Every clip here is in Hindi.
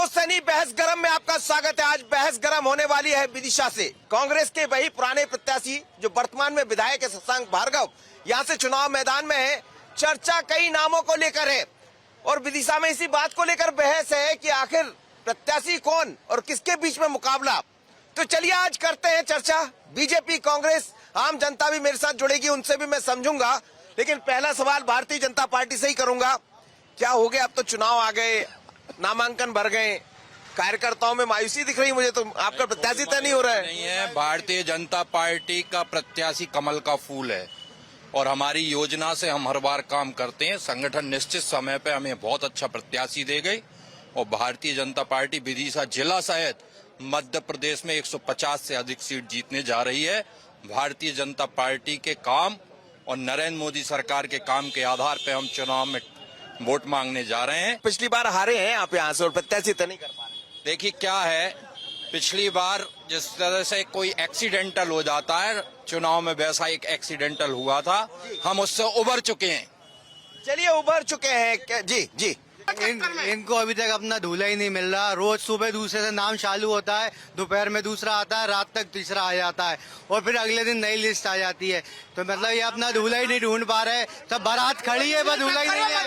तो सनी बहस गरम में आपका स्वागत है। आज बहस गरम होने वाली है विदिशा से। कांग्रेस के वही पुराने प्रत्याशी जो वर्तमान में विधायक है शशांक भार्गव यहाँ से चुनाव मैदान में है। चर्चा कई नामों को लेकर है और विदिशा में इसी बात को लेकर बहस है कि आखिर प्रत्याशी कौन और किसके बीच में मुकाबला। तो चलिए आज करते हैं चर्चा। बीजेपी, कांग्रेस, आम जनता भी मेरे साथ जुड़ेगी, उनसे भी मैं समझूंगा। लेकिन पहला सवाल भारतीय जनता पार्टी से ही करूंगा। क्या हो गया, अब तो चुनाव आ गए, नामांकन भर गए, कार्यकर्ताओं में मायूसी दिख रही। मुझे तो आपका प्रत्याशी तय नहीं हो रहा है। नहीं है, भारतीय जनता पार्टी का प्रत्याशी कमल का फूल है और हमारी योजना से हम हर बार काम करते हैं। संगठन निश्चित समय पे हमें बहुत अच्छा प्रत्याशी दे गई और भारतीय जनता पार्टी विदिशा जिला सहित मध्य प्रदेश में 150 से अधिक सीट जीतने जा रही है। भारतीय जनता पार्टी के काम और नरेंद्र मोदी सरकार के काम के आधार पर हम चुनाव में वोट मांगने जा रहे हैं। पिछली बार हारे हैं आप यहाँ से और प्रत्याशी तय नहीं कर पा रहे। देखिए क्या है, पिछली बार जिस तरह से कोई एक्सीडेंटल हो जाता है, चुनाव में वैसा एक एक्सीडेंटल हुआ था, हम उससे उबर चुके हैं। चलिए उबर चुके हैं। जी जी। इनको अभी तक अपना धूला ही नहीं मिल रहा। रोज सुबह दूसरे से नाम चालू होता है, दोपहर में दूसरा आता है, रात तक तीसरा आ जाता है और फिर अगले दिन नई लिस्ट आ जाती है। तो मतलब ये अपना धूला ही नहीं ढूंढ पा रहे। सब बारात खड़ी है, बस धूला ही नहीं है।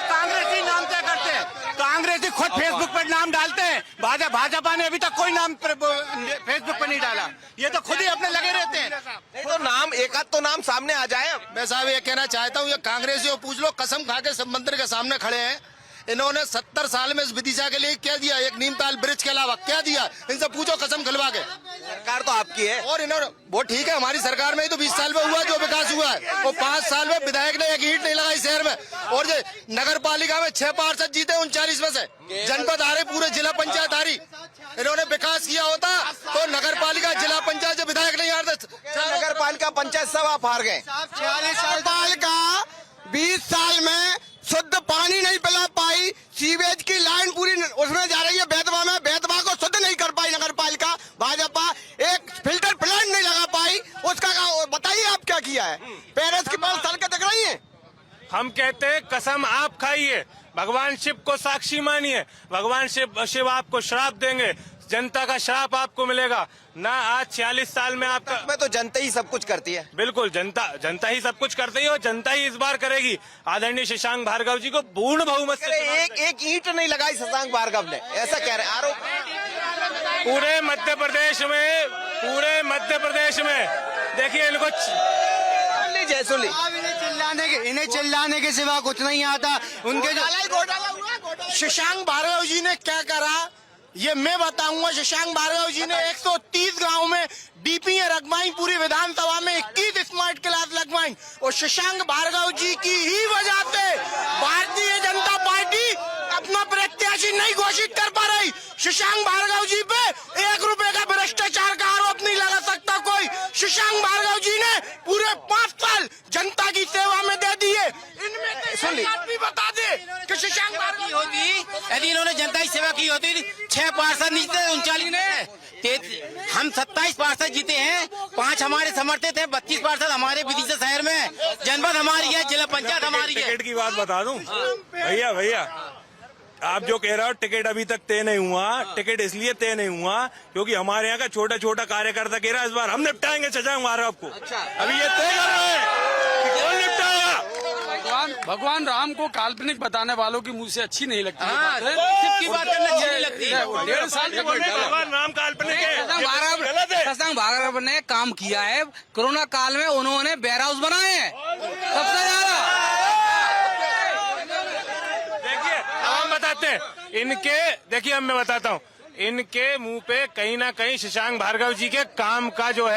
कांग्रेसी नाम तय करते हैं, कांग्रेसी खुद फेसबुक पर नाम डालते हैं। भाजपा ने अभी तक कोई नाम फेसबुक पर नहीं डाला। ये तो खुद ही अपने लगे रहते हैं। नहीं तो नाम, एक आध तो नाम सामने आ जाए। मैं साहब ये कहना चाहता हूँ, ये कांग्रेसियों पूछ लो, कसम खा के सब मंदिर के सामने खड़े हैं। इन्होंने 70 साल में इस विदिशा के लिए क्या दिया? एक नीमताल ब्रिज के अलावा क्या दिया? इनसे पूछो कसम खिलवा के। सरकार तो आपकी है और इन्होंने वो ठीक है, हमारी सरकार में ही तो 20 साल में हुआ जो विकास हुआ है। वो 5 साल में विधायक ने एक ईंट नहीं लगाई शहर में। और जो नगर पालिका में 6 पार्षद जीते 39 में से, जनपद हारे, पूरे जिला पंचायत हारी। इन्होंने विकास किया होता तो नगर पालिका, जिला पंचायत, विधायक नहीं हारते। नगर पालिका, पंचायत सब आप हार गए। 46 साल का 20 साल में शुद्ध पानी नहीं पिला पाई। सीवेज की लाइन पूरी उसमें जा रही है बेतवा में, बेतवा को शुद्ध नहीं कर पाई नगर पालिका भाजपा। एक फिल्टर प्लांट नहीं लगा पाई। उसका बताइए आप क्या किया है? पेरिस की 5 साल का दिख रही है। हम कहते हैं कसम आप खाइए, भगवान शिव को साक्षी मानिए। भगवान शिव आपको श्राप देंगे, जनता का श्राप आपको मिलेगा ना। आज 46 साल में आपका मैं तो जनता ही सब कुछ करती है। बिल्कुल, जनता ही सब कुछ करती है और जनता ही इस बार करेगी। आदरणीय शशांक भार्गव जी को पूर्ण बहुमत से एक ईंट नहीं लगाई शशांक भार्गव ने, ऐसा कह रहे हैं आरोप। पूरे मध्य प्रदेश में देखिए इनको सुन ली। इन्हें चिल्लाने के सिवा कुछ नहीं आता। उनके जो शशांक भार्गव जी ने क्या करा ये मैं बताऊंगा। शशांक भार्गव जी ने 130 गांव में डीपी रखवाई, पूरी विधानसभा में 21 स्मार्ट क्लास लगवाई। और शशांक भार्गव जी की ही वजह से भारतीय जनता पार्टी अपना प्रत्याशी नहीं घोषित कर पा रही। शशांक भार्गव जी पे 1 रुपए का भ्रष्टाचार का आरोप नहीं लगा सकता कोई। शशांक भार्गव जी ने पूरे 5 साल जनता की सेवा में दे दिए। इनमें से भी बता दे कि शशांक भार्गव होती, यदि इन्होंने जनता की सेवा की होती, 6 पार्षद नहीं जीते, 39 ने। हम 27 पार्षद जीते हैं, 5 हमारे समर्थित है, 32 पार्षद हमारे विदिशा शहर में। जनपद हमारी है, जिला पंचायत हमारी है। टिकट की बात बता दूं भैया, आप जो कह रहे हो टिकट अभी तक तय नहीं हुआ। टिकट इसलिए तय नहीं हुआ क्योंकि हमारे यहाँ का छोटा कार्यकर्ता कह रहा है इस बार हम निपटाएंगे शशांक भार्गव को। अभी ये तय कर रहे हैं कि कौन निपटाएगा। भगवान राम को काल्पनिक बताने वालों की मुझसे अच्छी नहीं लगती है। की बात करना अच्छी नहीं लगती है। 1.5 साल के भगवान राम काल्पनिक है। शशांक भार्गव ने काम किया है। कोरोना काल में उन्होंने वेयर हाउस बनाए हैं सबसे ज्यादा। देखिए अब मैं बताता हूँ, इनके मुंह पे कहीं ना कहीं शशांक भार्गव जी के काम का जो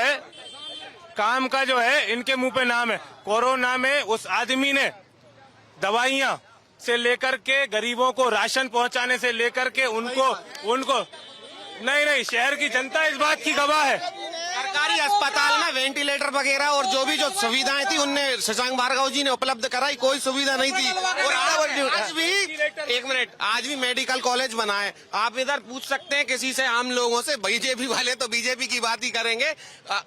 है इनके मुंह पे नाम है। कोरोना में उस आदमी ने दवाइयां से लेकर के गरीबों को राशन पहुंचाने से लेकर के उनको नहीं, शहर की जनता इस बात की गवाह है। सरकारी अस्पताल में वेंटिलेटर वगैरह और जो सुविधाएं थी उनने शशांक भार्गव जी ने उपलब्ध कराई, कोई सुविधा नहीं थी। और आज भी एक मिनट, आज भी मेडिकल कॉलेज बना है। आप इधर पूछ सकते हैं किसी से, आम लोगों से, बीजेपी वाले तो बीजेपी की बात ही करेंगे।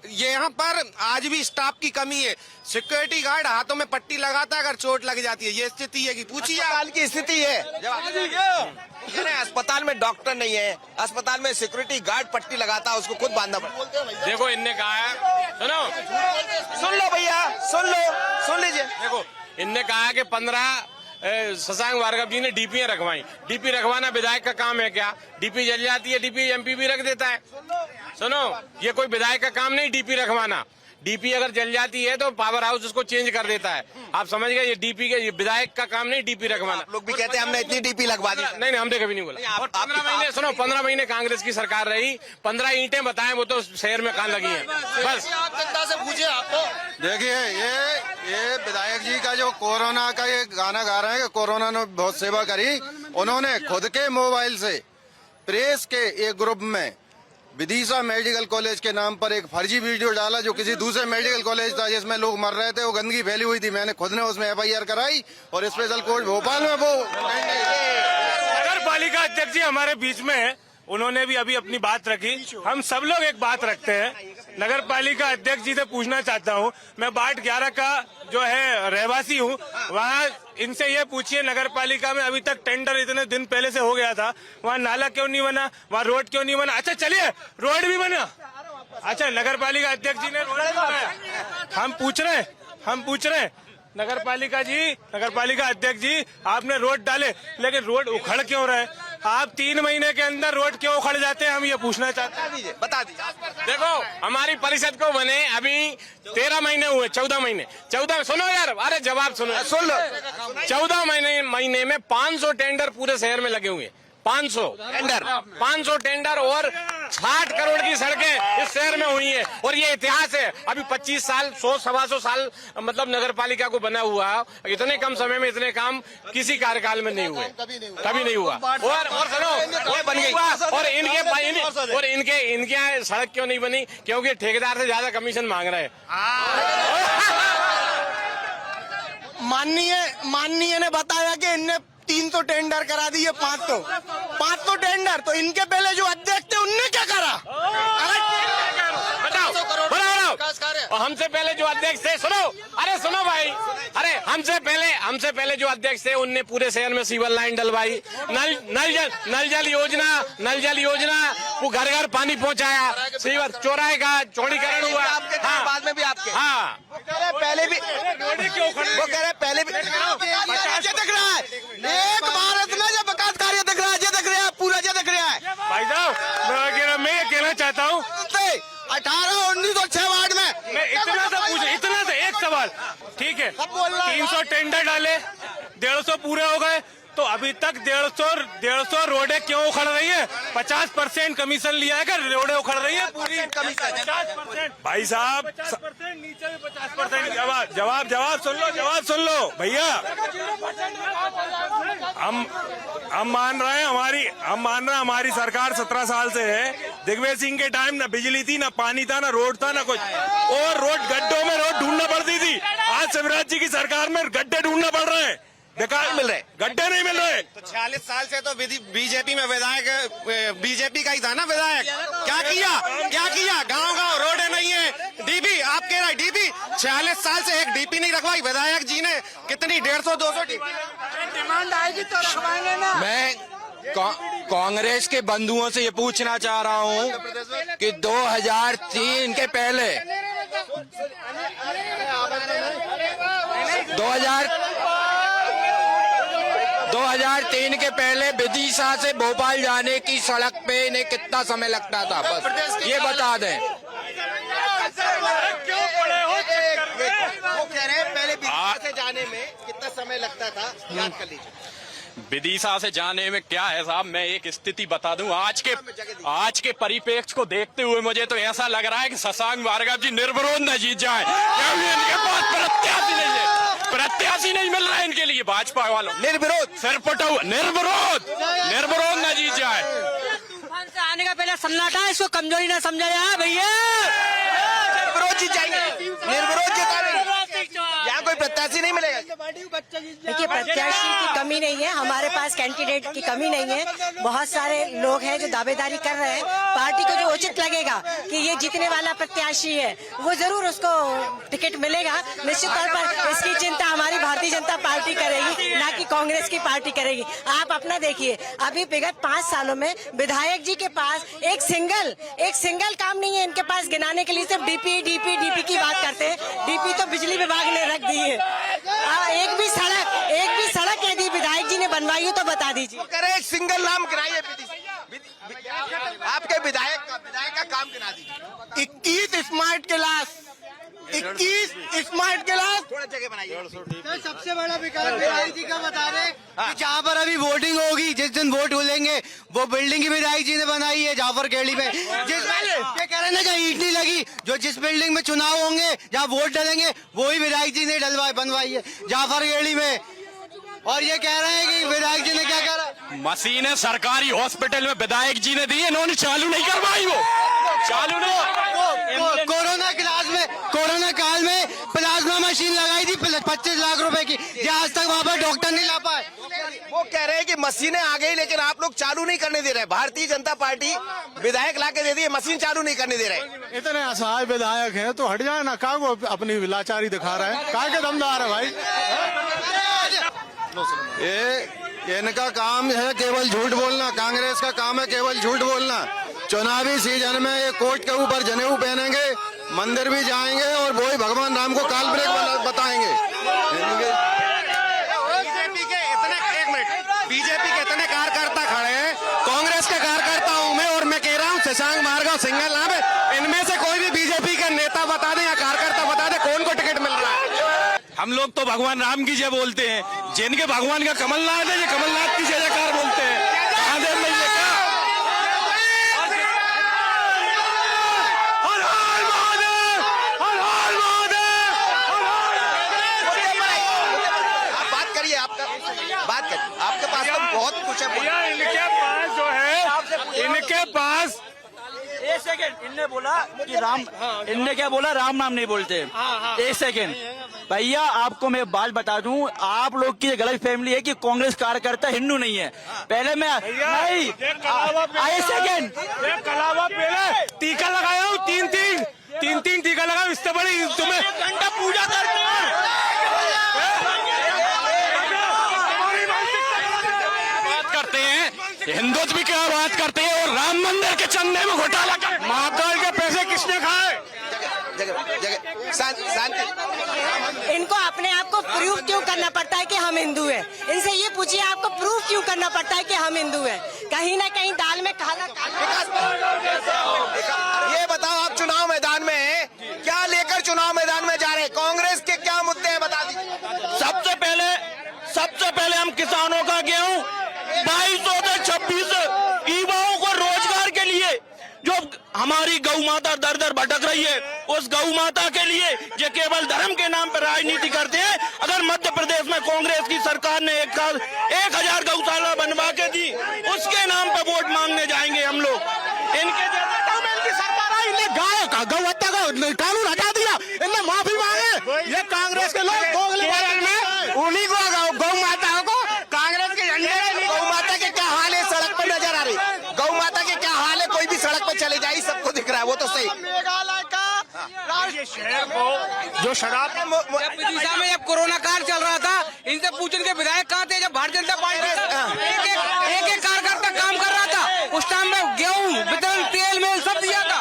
ये यहाँ पर आज भी स्टाफ की कमी है। सिक्योरिटी गार्ड हाथों में पट्टी लगाता है अगर चोट लग जाती है, ये स्थिति है कि पूछिए अस्पताल की स्थिति है। कह रहे हैं अस्पताल में डॉक्टर नहीं है, अस्पताल में सिक्योरिटी गार्ड पट्टी लगाता है, उसको खुद बांधना पड़ता है। देखो इनने कहा है, सुन लो भैया, सुन लीजिए। देखो इनने कहा कि 15 शशांक भार्गव जी ने डीपी रखवाई। डीपी रखवाना विधायक का काम है क्या? डीपी जल जाती है, डीपी एमपी भी रख देता है। सुनो, ये कोई विधायक का काम नहीं डीपी रखवाना। डीपी अगर जल जाती है तो पावर हाउस उसको चेंज कर देता है। आप समझ गए, ये डीपी के विधायक का काम नहीं डीपी रखवाना। लोग भी कहते हैं हमने इतनी डीपी लगवा दी। नहीं, हमने कभी नहीं बोला। और 15 महीने सुनो, 15 महीने कांग्रेस की सरकार रही, 15 ईंटें बताएं वो तो शहर में कहाँ लगी हैं। बस जनता से पूछिए आपको। देखिए ये विधायक जी का जो कोरोना का ये गाना गा रहे हैं कि कोरोना ने बहुत सेवा करी, उन्होंने खुद के मोबाइल से प्रेस के एक ग्रुप में विदिशा मेडिकल कॉलेज के नाम पर एक फर्जी वीडियो डाला जो किसी दूसरे मेडिकल कॉलेज था जिसमें लोग मर रहे थे, वो गंदगी फैली हुई थी। मैंने खुद ने उसमें FIR कराई और स्पेशल कोर्ट भोपाल में वो नगर पालिका अध्यक्ष जी हमारे बीच में है, उन्होंने भी अभी अपनी बात रखी। हम सब लोग एक बात रखते हैं। नगर पालिका अध्यक्ष जी से पूछना चाहता हूं, मैं वार्ड 11 का जो है रहवासी हूं, वहां इनसे ये पूछिए नगर पालिका में अभी तक टेंडर इतने दिन पहले से हो गया था, वहाँ नाला क्यों नहीं बना, वहाँ रोड क्यों नहीं बना? अच्छा चलिए, रोड भी बना। अच्छा, नगर पालिका अध्यक्ष जी ने रोड भी बनाया। हम पूछ रहे हैं नगर पालिका अध्यक्ष जी, आपने रोड डाले लेकिन रोड उखड़ क्यों रहे? आप 3 महीने के अंदर रोड क्यों उखड़ जाते हैं, हम ये पूछना चाहते हैं। बता दीजिए। देखो, हमारी परिषद को बने अभी 13 महीने हुए, 14 महीने। 14 सुनो यार, अरे जवाब सुनो, सुन लो। 14 महीने में 500 टेंडर पूरे शहर में लगे हुए हैं। 500 टेंडर और 60 करोड़ की सड़कें इस शहर में हुई है। और ये इतिहास है, अभी 25 साल 100-125 साल मतलब नगर पालिका को बना हुआ, इतने कम समय में इतने काम किसी कार्यकाल में नहीं हुए, कभी नहीं हुआ। और सुनो, वो बन गई। और इनके यहाँ सड़क क्यों नहीं बनी? क्योंकि ठेकेदार से ज्यादा कमीशन मांग रहे हैं। माननीय ने बताया कि इनने 300 टेंडर करा दिए, 500 टेंडर। तो इनके पहले जो अध्यक्ष थे उनने क्या करा? बताओ। और हमसे पहले जो अध्यक्ष थे, सुनो भाई, अरे हमसे पहले जो अध्यक्ष थे उनने पूरे शहर में सीवर लाइन डलवाई, नल जल योजना, वो घर घर पानी पहुंचाया, सीवर चौराहे का चौड़ीकरण हुआ। आपके बाद में भी आपके। हाँ, वो कह रहे पहले भी दिख रहा है, एक भारत में जो विकास कार्य दिख रहा है, ये दिख रहा है, पूरा ये दिख रहा है। भाई साहब, मैं ये कहना चाहता हूँ, 18, 19 और 6 वार्ड में मैं इतना सा एक सवाल, ठीक है, 300 टेंडर डाले, 150 पूरे हो गए, तो अभी तक 150 रोडें क्यों उखड़ रही है? 50% कमीशन लिया है, कर रोडें उखड़ रही है पूरी 50%। भाई साहब 50% नीचे भी 50%। जवाब सुन लो भैया। हम मान रहे हैं हमारी सरकार 17 साल से है। दिग्विजय सिंह के टाइम ना बिजली थी, ना पानी था, ना रोड था, ना कुछ, और रोड गड्ढों में रोड ढूंढना पड़ती थी। आज शिवराज जी की सरकार में गड्ढे ढूंढना पड़ रहे हैं, बेकार मिल रहे, गड्ढे नहीं मिल रहे। तो 46 साल से तो बीजेपी में विधायक बीजेपी का ही था ना विधायक। क्या किया? गांव रोडें नहीं है, डीपी, आप कह रहे हैं डीपी, 46 साल से एक डीपी नहीं रखवाई विधायक जी ने। कितनी 150-200 डिमांड आएगी तो रखवाएंगे ना। मैं कांग्रेस के बंधुओं से ये पूछना चाह रहा हूँ कि 2003 के पहले 2003 के पहले विदिशा से भोपाल जाने की सड़क पे इन्हें कितना समय लगता था? बस ये बता दें। वो कह रहे हैं पहले विदिशा से जाने में कितना समय लगता था, याद कर लीजिए। विदिशा से जाने में क्या है साहब, मैं एक स्थिति बता दूं। आज के परिप्रेक्ष्य को देखते हुए मुझे तो ऐसा लग रहा है कि शशांक भार्गव जी निर्विरोध न जीत जाए, क्योंकि इनके पास प्रत्याशी नहीं मिल रहा है इनके लिए। भाजपा वालों निर्विरोध निर्विरोध न जीत जाए। आने का पहले सन्नाटा, इसको कमजोरी ना समझा जाए भैया। निर्विरोध जीत जाएंगे, निर्विरोध जीता नहीं, यहाँ कोई प्रत्याशी नहीं मिलेगा। देखिए, प्रत्याशी की कमी नहीं है, हमारे पास कैंडिडेट की कमी नहीं है। बहुत सारे लोग हैं जो दावेदारी कर रहे हैं। पार्टी को जो उचित लगेगा कि ये जीतने वाला प्रत्याशी है, वो जरूर उसको टिकट मिलेगा। निश्चित तौर पर इसकी चिंता हमारी भारतीय जनता पार्टी करेगी, ना कि कांग्रेस की पार्टी करेगी। आप अपना देखिए, अभी विगत 5 सालों में विधायक जी के पास एक सिंगल काम नहीं है इनके पास गिनाने के लिए। सिर्फ डीपी की बात करते हैं। डीपी तो बिजली विभाग ने रख दी है। एक भी सड़क यदि विधायक जी ने बनवाई हो तो बता दीजिए। करे एक सिंगल नाम गिनाइए, आपके विधायक का काम गिना दीजिए। 21 स्मार्ट क्लास, 21 स्मार्ट क्लास। थोड़ा जगह बनाइए। सबसे बड़ा विकास विधायक जी का बता रहे कि जहाँ पर अभी वोटिंग होगी, जिस दिन वोट डालेंगे, वो बिल्डिंग की विधायक जी ने बनाई है जाफर खेड़ी में। ये कह रहे ना जहाँ ईंट नहीं लगी, जो जिस बिल्डिंग में चुनाव होंगे, जहाँ वोट डालेंगे, वो ही विधायक जी ने बनवाई है जाफर खेड़ी में। और ये कह रहे हैं कि विधायक जी ने क्या करा, मशीनें सरकारी हॉस्पिटल में विधायक जी ने दी, इन्होंने चालू नहीं करवाई। वो चालू नहीं, कोरोना काल में प्लाज्मा मशीन लगाई थी 25 लाख रुपए की, जो आज तक वहाँ पर डॉक्टर नहीं ला पाए। वो कह रहे हैं कि मशीनें आ गई लेकिन आप लोग चालू नहीं करने दे रहे। भारतीय जनता पार्टी विधायक ला के दे दी, मशीन चालू नहीं करने दे रहे। इतने असहाय विधायक हैं तो हट जाए ना, का वो अपनी लाचारी दिखा रहे हैं, का के दमदार है भाई। ये इनका काम है केवल झूठ बोलना, कांग्रेस का काम है केवल झूठ बोलना। चुनावी सीजन में ये कोर्ट के ऊपर जनेऊ पहनेंगे, मंदिर भी जाएंगे और वही भगवान राम को कालब्रेक बताएंगे। बीजेपी के इतने कार्यकर्ता खड़े हैं, कांग्रेस के कार्यकर्ता हूं मैं, और मैं कह रहा हूं शशांक भार्गव सिंगल नाम है, इनमें से कोई भी बीजेपी का नेता बता दे या कार्यकर्ता बता दे कौन को टिकट मिल रहा है। हम लोग तो भगवान राम की जय बोलते हैं, जिनके भगवान का कमलनाथ है, ये कमलनाथ की जय जयकार बोलते हैं। महादेव नहीं है क्या? हर हर महादेव, हर हर महादेव, हर हर। आप बात करिए, बात करिए, आपके पास तो बहुत कुछ है। भैया इनके पास जो है, इनके पास एक सेकंड, इनने बोला कि राम, इनने क्या बोला, राम नाम नहीं बोलते। एक सेकंड भैया, आपको मैं बात बता दूं, आप लोग की गलत फैमिली है कि कांग्रेस कार्यकर्ता हिंदू नहीं है। पहले मैं नहीं, एक सेकंड, कलावा पहले टीका लगाया हूँ, तीन टीका लगाया, इससे बड़ी तुम्हें घंटा पूजा करते हैं। बात करते हैं हिंदुत्व की क्या बात करते हैं, और राम मंदिर के चंदे में घोटाला कर, महाकाल के पैसे किसने खाए? जगह शांति। इनको अपने आप को प्रूव क्यों करना पड़ता है कि हम हिंदू हैं? इनसे ये पूछिए, आपको प्रूफ क्यों करना पड़ता है कि हम हिंदू हैं? कहीं ना कहीं दाल में काला। ये बताओ, आप चुनाव मैदान में हैं, क्या लेकर चुनाव मैदान में जा रहे हैं? कांग्रेस के क्या मुद्दे हैं, बता दीजिए। सबसे पहले हम किसानों का गेहूं 2200 से 26 युवाओं को रोजगार के लिए, जो हमारी गौ माता दर दर भटक रही है, उस गौ माता के लिए ये केवल धर्म के नाम पर राजनीति करते हैं। अगर मध्य प्रदेश में कांग्रेस की सरकार ने 1000 गौशाला बनवा के दी, उसके नाम पर वोट मांगने जाएंगे हम लोग। इनके की सरकार आई, इन्हें गाय का गौ हत्या का कानून हटा दिया, इन्हें माफी मांगे। ये कांग्रेस के लोग उन्हीं को गौ माता को कांग्रेस के झंडे, गौ माता के क्या हाल है सड़क पर नजर आ रही, गौ माता के क्या हाल है, कोई भी सड़क पर चले जाए सबको दिख रहा है, वो तो सही। मेघालय का शहर को जो शराब विदिशा में जब कोरोना काल चल रहा था, इनसे पूछने के विधायक कहाँ थे जब भारतीय जनता पार्टी एक कार्यकर्ता काम कर रहा था? उस टाइम में गेहूं वितरण, तेल में सब दिया था।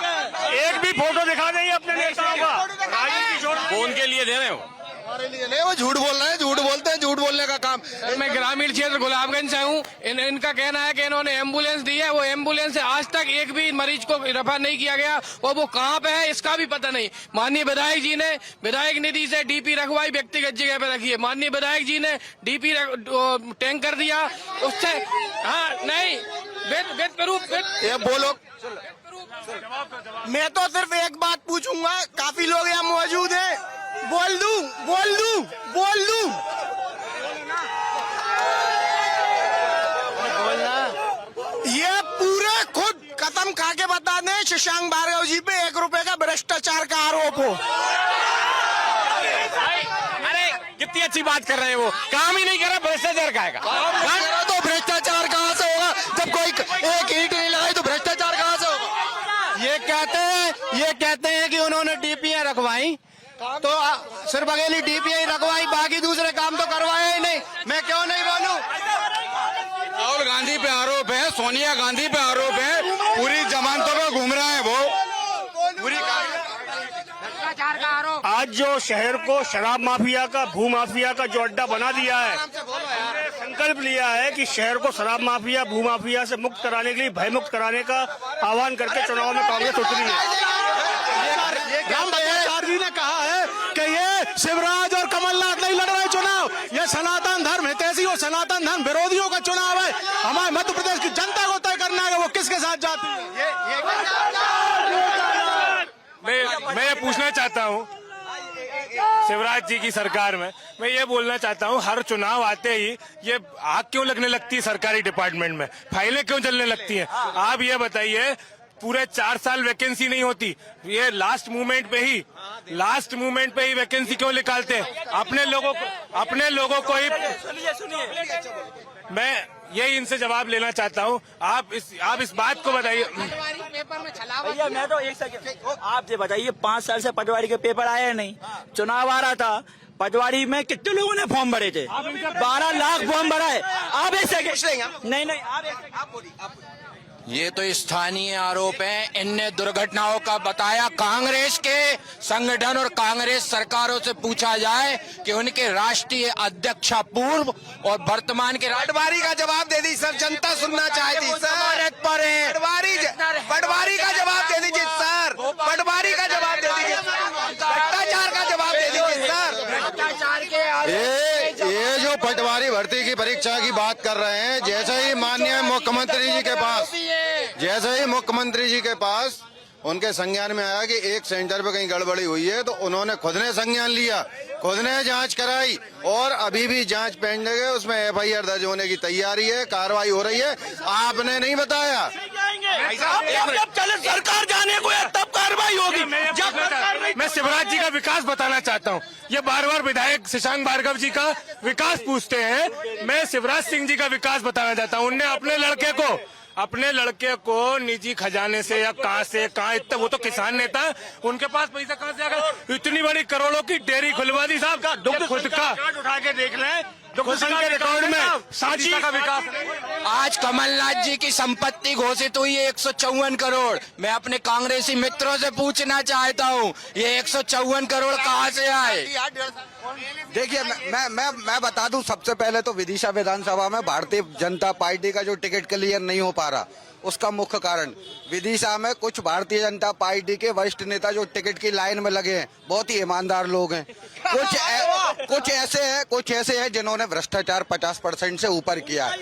एक भी फोटो दिखा देंगे अपने नेताओं का, राजनीति छोड़ कौन के लिए दे रहे हो? नहीं, वो झूठ बोल रहे हैं, झूठ बोलते हैं, झूठ बोलने का काम। मैं ग्रामीण क्षेत्र गुलाबगंज से हूँ। इनका कहना है कि इन्होंने एम्बुलेंस दी है, वो एम्बुलेंस से आज तक एक भी मरीज को रेफर नहीं किया गया, और वो कहाँ पे है इसका भी पता नहीं। माननीय विधायक जी ने विधायक निधि से डीपी रखवाई, व्यक्तिगत जगह पे रखी है। माननीय विधायक जी ने डीपी टैंकर दिया, उससे नहीं ये बोलो। मैं तो सिर्फ एक बात पूछूंगा, काफी लोग यहाँ मौजूद हैं, बोल दूं। ये पूरे खुद कसम खा के बता दें, शशांक भार्गव जी पे 1 रुपए का भ्रष्टाचार का आरोप हो। अरे कितनी अच्छी बात कर रहे हैं, वो काम ही नहीं कर रहा, भ्रष्टाचार का आएगा। तो भ्रष्टाचार कहाँ से होगा? जब कोई एक ईंट नहीं लगाई तो भ्रष्टाचार कहाँ से होगा? ये कहते हैं कि उन्होंने डीपीआई रखवाई, तो सिर्फ अकेली डीपीआई रखवाई, बाकी दूसरे काम तो करवाए ही नहीं। मैं क्यों नहीं बोलूं? राहुल गांधी पे आरोप है, सोनिया गांधी पे आरोप है, पूरी जमानतों पे घूम रहा है वो पूरी। आज जो शहर को शराब माफिया का, भू माफिया का जो अड्डा बना दिया है, हमने संकल्प लिया है कि शहर को शराब माफिया, भू माफिया से मुक्त कराने के लिए, भय मुक्त कराने का आह्वान करके चुनाव में कांग्रेस उतरी है। रामभद्राचार्य जी ने कहा है कि ये शिवराज और कमलनाथ नहीं लड़ रहे चुनाव, ये सनातन धर्म हितैषी और सनातन धर्म विरोधियों का चुनाव है। हमारे मध्य प्रदेश की जनता को तय करना है वो किसके साथ जाती है। मैं ये पूछना चाहता हूँ शिवराज जी की सरकार में, मैं ये बोलना चाहता हूँ, हर चुनाव आते ही ये आग क्यों लगने लगती है सरकारी डिपार्टमेंट में, फाइलें क्यों चलने लगती हैं? आप ये बताइए, पूरे 4 साल वैकेंसी नहीं होती, ये लास्ट मूवमेंट पे ही वैकेंसी क्यों निकालते हैं? अपने लोगों को ही। मैं यही इनसे जवाब लेना चाहता हूँ। आप इस बात को बताइए। भैया मैं तो एक सेकंड आप ये बताइए, 5 साल से पटवारी के पेपर आए नहीं, चुनाव आ रहा था, पटवारी में कितने लोगों ने फॉर्म भरे थे? 12 लाख फॉर्म भरा है। आप एक सेकंड नहीं आप ये तो स्थानीय आरोप है, इनने दुर्घटनाओं का बताया। कांग्रेस के संगठन और कांग्रेस सरकारों से पूछा जाए कि उनके राष्ट्रीय अध्यक्ष पूर्व और वर्तमान के पटवारी का जवाब दे दी सर, जनता सुनना चाहती सर। पटवारी का जवाब दे दीजिए सर, पटवारी का जवाब दे दीजिए, भ्रष्टाचार का जवाब दे दीजिए सर। भ्रष्टाचार के ये जो पटवारी भर्ती की परीक्षा की बात कर रहे हैं, जैसे ही माननीय मुख्यमंत्री जी के पास उनके संज्ञान में आया कि एक सेंटर पे कहीं गड़बड़ी हुई है, तो उन्होंने खुद ने संज्ञान लिया, खुद ने जांच कराई और अभी भी जांच पेंडिंग है, उसमें एफआईआर दर्ज होने की तैयारी है, कार्रवाई हो रही है। आपने नहीं बताया। जब चले सरकार जाने को है तब कार्रवाई होगी। मैं शिवराज जी का विकास बताना चाहता हूँ। ये बार विधायक शशांक भार्गव जी का विकास पूछते हैं, मैं शिवराज सिंह जी का विकास बताना चाहता हूँ। उनने अपने लड़के को निजी खजाने से या कहाँ इतना, वो तो किसान नेता, उनके पास पैसा कहाँ से आएगा? इतनी बड़ी करोड़ों की डेयरी खुलवा दी साहब का, दुग्ध खुद का उठा के देख लें, दुग्ध के रिकॉर्ड में सांची का विकास। आज कमलनाथ जी की संपत्ति घोषित हुई है 154 करोड़। मैं अपने कांग्रेसी मित्रों से पूछना चाहता हूँ, ये 154 करोड़ कहाँ से आए? देखिए मैं बता दूं, सबसे पहले तो विदिशा विधानसभा में भारतीय जनता पार्टी का जो टिकट क्लियर नहीं हो पा रहा, उसका मुख्य कारण विदिशा में कुछ भारतीय जनता पार्टी के वरिष्ठ नेता जो टिकट की लाइन में लगे हैं, बहुत ही ईमानदार लोग हैं। कुछ ऐसे हैं जिन्होंने भ्रष्टाचार 50% से ऊपर किया है।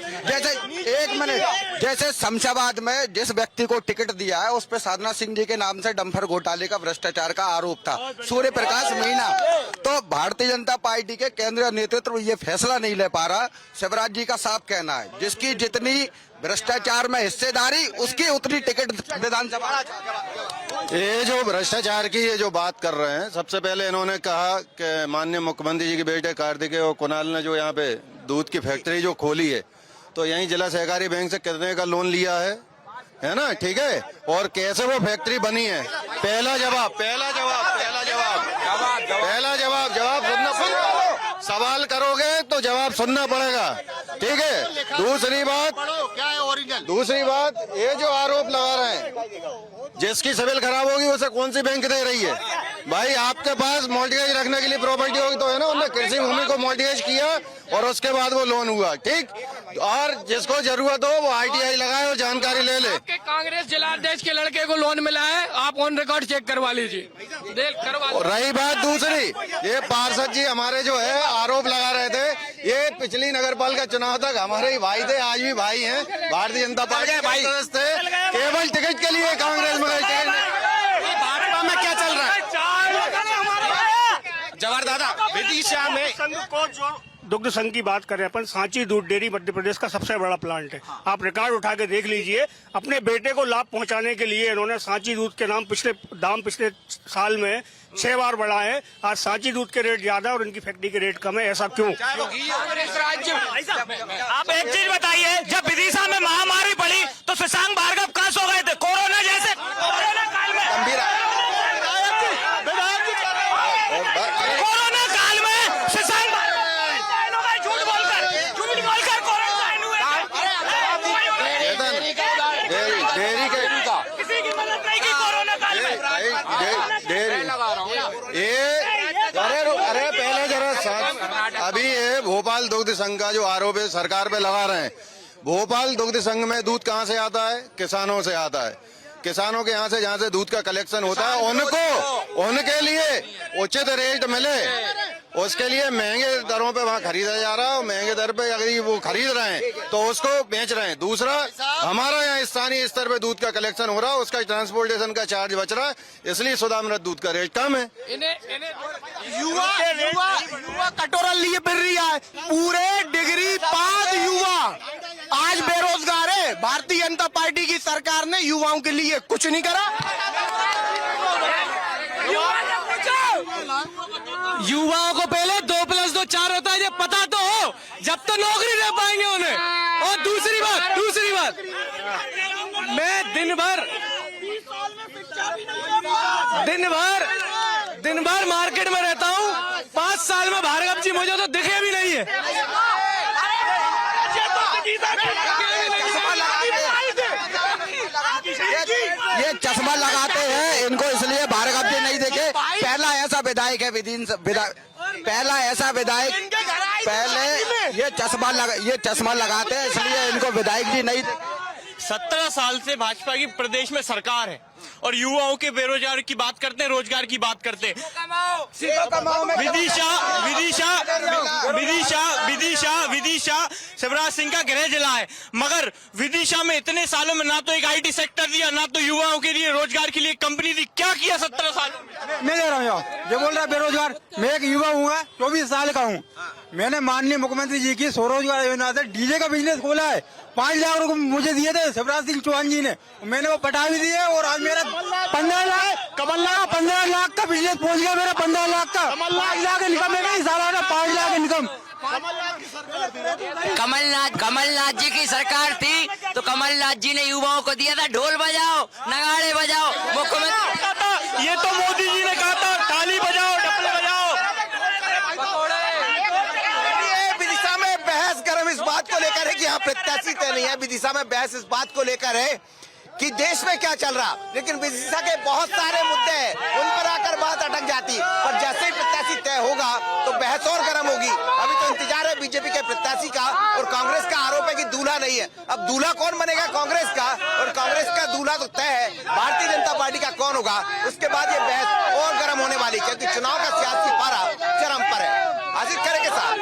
जैसे शमशाबाद में जिस व्यक्ति को टिकट दिया है उस पर साधना सिंह जी के नाम से डंपर घोटाले का भ्रष्टाचार का आरोप था, सूर्य प्रकाश मीणा। तो भारतीय जनता पार्टी के केंद्रीय नेतृत्व ये फैसला नहीं ले पा रहा। शिवराज जी का साफ कहना है, जिसकी जितनी भ्रष्टाचार में हिस्सेदारी उसकी उतनी टिकट विधानसभा। ये जो भ्रष्टाचार की ये जो बात कर रहे हैं, सबसे पहले इन्होंने कहा कि माननीय मुख्यमंत्री जी के बेटे कार्तिकेय और कुणाल ने जो यहाँ पे दूध की फैक्ट्री जो खोली है, तो यहीं जिला सहकारी बैंक से कितने का लोन लिया है ना? ठीक है, और कैसे वो फैक्ट्री बनी है? पहला जवाब सुनना, सवाल करोगे तो जवाब सुनना पड़ेगा, ठीक है? दूसरी बात ये जो आरोप लगा रहे हैं, जिसकी सिविल खराब होगी उसे कौन सी बैंक दे रही है? भाई आपके पास मॉर्टगेज रखने के लिए प्रॉपर्टी होगी तो है ना, उन्होंने कृषि भूमि को मॉर्टगेज किया और उसके बाद वो लोन हुआ, ठीक? और जिसको जरूरत हो वो आईटीआई लगाए और जानकारी ले ले। आपके कांग्रेस जिलाध्यक्ष के लड़के को लोन मिला है, आप ऑन रिकॉर्ड चेक करवा लीजिए। रही बात दूसरी, ये पार्षद जी हमारे जो है आरोप लगा रहे थे, ये पिछली नगर पालिका चुनाव तक हमारे ही भाई थे, आज भी भाई हैं, भारतीय जनता पार्टी के सदस्य थे, केवल टिकट के लिए कांग्रेस में गए। भाजपा में क्या चल रहा है? जवाहर दादा, विदिशा में दुग्ध संघ की बात करें अपन, सांची दूध डेयरी मध्य प्रदेश का सबसे बड़ा प्लांट है। आप रिकॉर्ड उठा के देख लीजिए। अपने बेटे को लाभ पहुंचाने के लिए इन्होंने सांची दूध के दाम पिछले साल में 6 बार बढ़ाए हैं। आज सांची दूध के रेट ज्यादा और इनकी फैक्ट्री के रेट कम है, ऐसा क्यों? आप एक चीज बताइए, जब विदिशा में महामारी पड़ी तो शशांक भार्गव कहाँ सो गए थे? कोरोना जैसे कोरोना काल में, कोरोना काल में शशांक झूठ बोलकर डेयरी के किसी की मदद नहीं की कोरोना काल में। अरे पहले जरा अभी ये भोपाल दुग्ध संघ का जो आरोप है सरकार पे लगा रहे हैं, भोपाल दुग्ध संघ में दूध कहाँ से आता है? किसानों से आता है। किसानों के यहाँ से जहाँ से दूध का कलेक्शन होता है उनके लिए उचित रेट मिले, उसके लिए महंगे दरों पे वहाँ खरीदा जा रहा है और महंगे दर पे अगर वो खरीद रहे हैं तो उसको बेच रहे हैं। दूसरा, हमारा यहाँ स्थानीय स्तर पे दूध का कलेक्शन हो रहा है, उसका ट्रांसपोर्टेशन का चार्ज बच रहा है, इसलिए सुधामृत दूध का रेट कम है। युवा कटोरा लिए फिर रही है, पूरे डिग्री पास युवा आज बेरोजगार है। भारतीय जनता पार्टी की सरकार ने युवाओं के लिए कुछ नहीं करा। युवाओं को पहले 2+2 4 होता है, ये पता तो हो, जब तो नौकरी दे पाएंगे उन्हें। और दूसरी बात मैं दिन भर मार्केट में रहता हूँ। 5 साल में भार्गव जी मुझे तो दिखे भी नहीं है। ये चश्मा लगाते हैं, इनको इसलिए भार्गव जी नहीं देखे। पहला ऐसा विधायक है पहला ऐसा विधायक पहले ये चश्मा लगाते हैं, इसलिए इनको विधायक जी नहीं देखे। 17 साल से भाजपा की प्रदेश में सरकार है और युवाओं के बेरोजगार की बात करते हैं, रोजगार की बात करते हैं। विदिशा शिवराज सिंह का गृह जिला है, मगर विदिशा में इतने सालों में ना तो एक IT सेक्टर दिया, ना तो युवाओं के लिए रोजगार के लिए कंपनी दी। क्या किया 17 साल में? मैं ले रहा हूँ जो बोल रहा है बेरोजगार। मैं एक युवा हूँ, 24 साल का हूँ। मैंने माननीय मुख्यमंत्री जी की स्वरोजगार योजना से डीजे का बिजनेस खोला है। 5 लाख रुपए मुझे दिए थे शिवराज सिंह चौहान जी ने, मैंने वो पटा भी दिए और आज मेरा 15 लाख का बिजनेस पहुंच गया। मेरा 15 लाख का 5 लाख इनकम है, नहीं सालाना 5 लाख इनकम। कमलनाथ जी की सरकार थी तो कमलनाथ जी ने युवाओं को दिया था ढोल बजाओ, नगाड़े बजाओ। मुख्यमंत्री ये तो मोदी जी ने कहा था ताली बजाओ, डपले बजाओ। विदिशा में बहस गर्म इस बात को लेकर है कि यहाँ प्रत्याशी तय नहीं है। विदिशा में बहस इस बात को लेकर है कि देश में क्या चल रहा, लेकिन विदिशा के बहुत सारे मुद्दे हैं, उन पर आकर बात अटक जाती। पर जैसे ही प्रत्याशी तय होगा तो बहस और गर्म होगी। अभी तो इंतजार है बीजेपी के प्रत्याशी का, और कांग्रेस का आरोप है कि दूल्हा नहीं है। अब दूल्हा कौन बनेगा? कांग्रेस का, और कांग्रेस का दूल्हा तो तय है, भारतीय जनता पार्टी का कौन होगा? उसके बाद ये बहस और गर्म होने वाली, क्योंकि चुनाव का सियासी पारा चरम पर है। आसिफ खरे के साथ